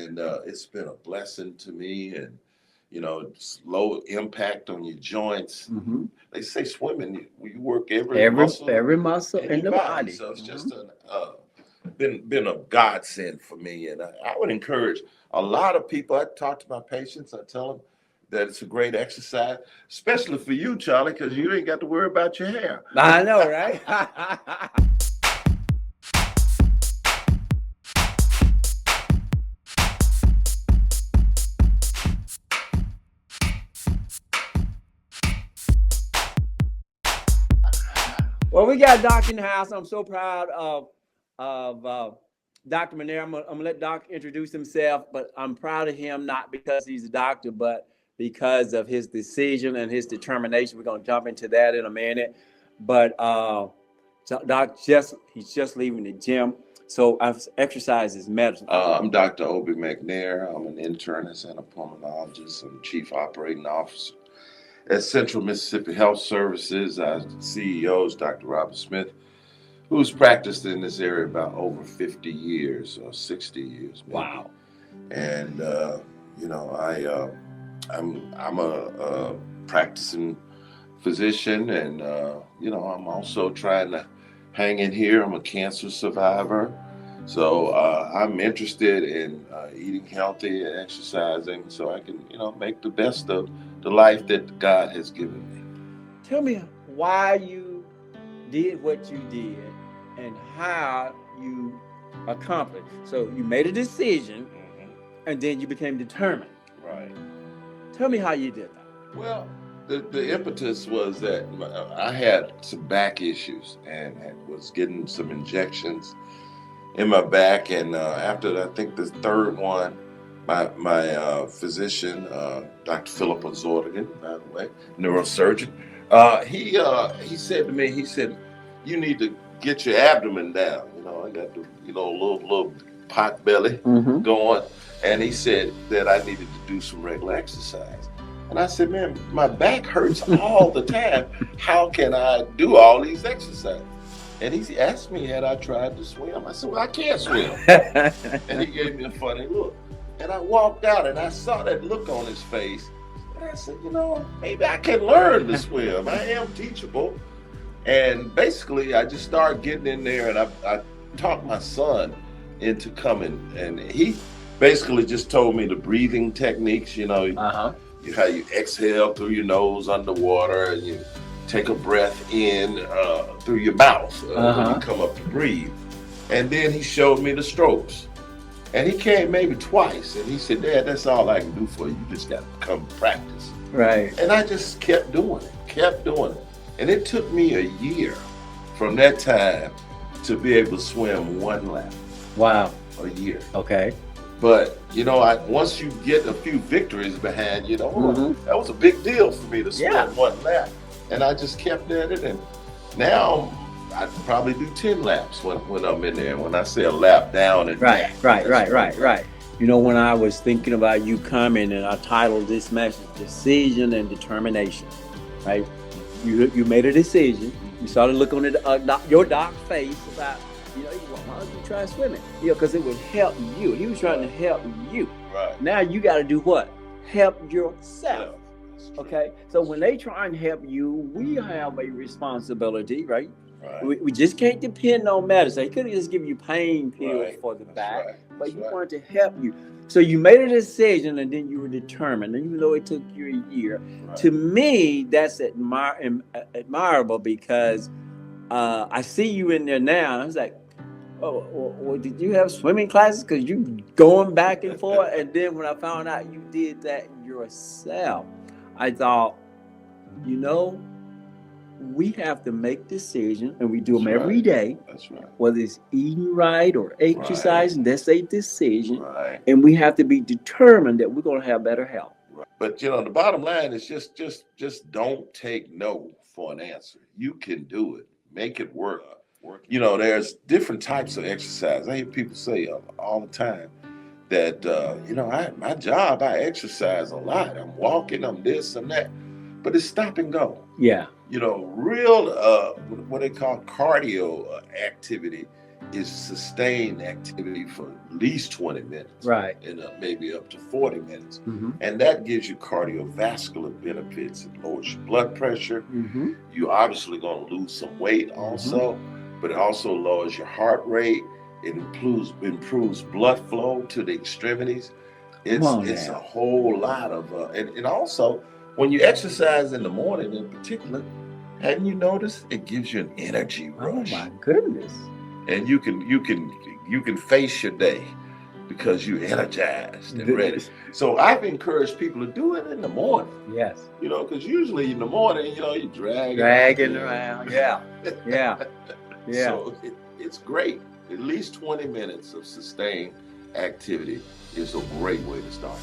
and it's been a blessing to me. And it's low impact on your joints. Hmm. They say swimming, you work every muscle Every muscle in in your the body. body. So it's Hmm. just been a godsend for me. And I would encourage a lot of people. I talk to my patients. I tell them that it's a great exercise, especially for you, Charlie, because you ain't got to worry about your hair. I know, right? Well, we got Doc in the house. I'm so proud of Dr. McNair. I'm gonna let Doc introduce himself, but I'm proud of him not because he's a doctor, but because of his decision and his determination. We're gonna jump into that in a minute. But Doc he's just leaving the gym, so exercise is medicine. I'm Dr. Obie McNair. I'm an internist and a pulmonologist. I'm chief operating officer at Central Mississippi Health Services. Our CEO is Dr. Robert Smith, who's practiced in this area about over 50 years or 60 years, maybe. Wow. And I'm a practicing physician, and I'm also trying to hang in here. I'm a cancer survivor, so I'm interested in eating healthy and exercising, so I can make the best of the life that God has given me. Tell me why you did what you did and how you accomplished. So you made a decision and then you became determined. Right. Tell me how you did that. Well, the impetus was that I had some back issues and was getting some injections in my back. And after I think the third one, my physician, Dr. Philip Zordigan, by the way, neurosurgeon, he said to me, he said, you need to get your abdomen down. I got the little pot belly going, and he said that I needed to do some regular exercise. And I said, man, my back hurts all the time. How can I do all these exercises? And he asked me, had I tried to swim? I said, well, I can't swim. And he gave me a funny look. And I walked out and I saw that look on his face. And I said, maybe I can learn to swim. I am teachable. And basically, I just started getting in there, and I talked my son into coming. And he basically just told me the breathing techniques, how you exhale through your nose underwater, and you take a breath in through your mouth when you come up to breathe. And then he showed me the strokes. And he came maybe twice, and he said, Dad, that's all I can do for you. You just got to come practice. Right. And I just kept doing it. And it took me a year from that time to be able to swim one lap. Wow. A year. Okay. But, once you get a few victories behind you, that was a big deal for me to swim one lap. And I just kept at it. And now I probably do 10 laps when I'm in there. When I say a lap down and right. Right. When I was thinking about you coming, and I titled this message, Decision and Determination, right? You made a decision. You started looking at your doc's face about, why don't you try swimming? Because it would help you. He was trying to help you. Right. Now you got to do what? Help yourself. Okay? So when they try and help you, we have a responsibility, right? We just can't depend on medicine. He couldn't just give you pain pills for the back, but you wanted to help you. So you made a decision, and then you were determined. And even though it took you a year, to me, that's admirable, because I see you in there now. And I was like, oh, well, did you have swimming classes? Because you going back and forth. And then when I found out you did that yourself, I thought, we have to make decisions, and we do them every day. That's right. Whether it's eating right or exercising, that's a decision. Right. And we have to be determined that we're going to have better health. Right. But the bottom line is just don't take no for an answer. You can do it. Make it work. There's different types of exercise. I hear people say all the time that my job, I exercise a lot. I'm walking, I'm this, I'm that. But it's stop and go. Yeah. Real what they call cardio activity is sustained activity for at least 20 minutes. Right. And maybe up to 40 minutes. Mm-hmm. And that gives you cardiovascular benefits. It lowers your blood pressure. Mm-hmm. You're obviously going to lose some weight also, but it also lowers your heart rate. It improves blood flow to the extremities. It's a whole lot of, and also when you exercise in the morning in particular, hadn't you noticed it gives you an energy rush? Oh my goodness! And you can face your day because you're energized and ready. So I've encouraged people to do it in the morning. Yes. Because usually in the morning, you're dragging around. Yeah. Yeah. Yeah. So it's great. At least 20 minutes of sustained activity is a great way to start.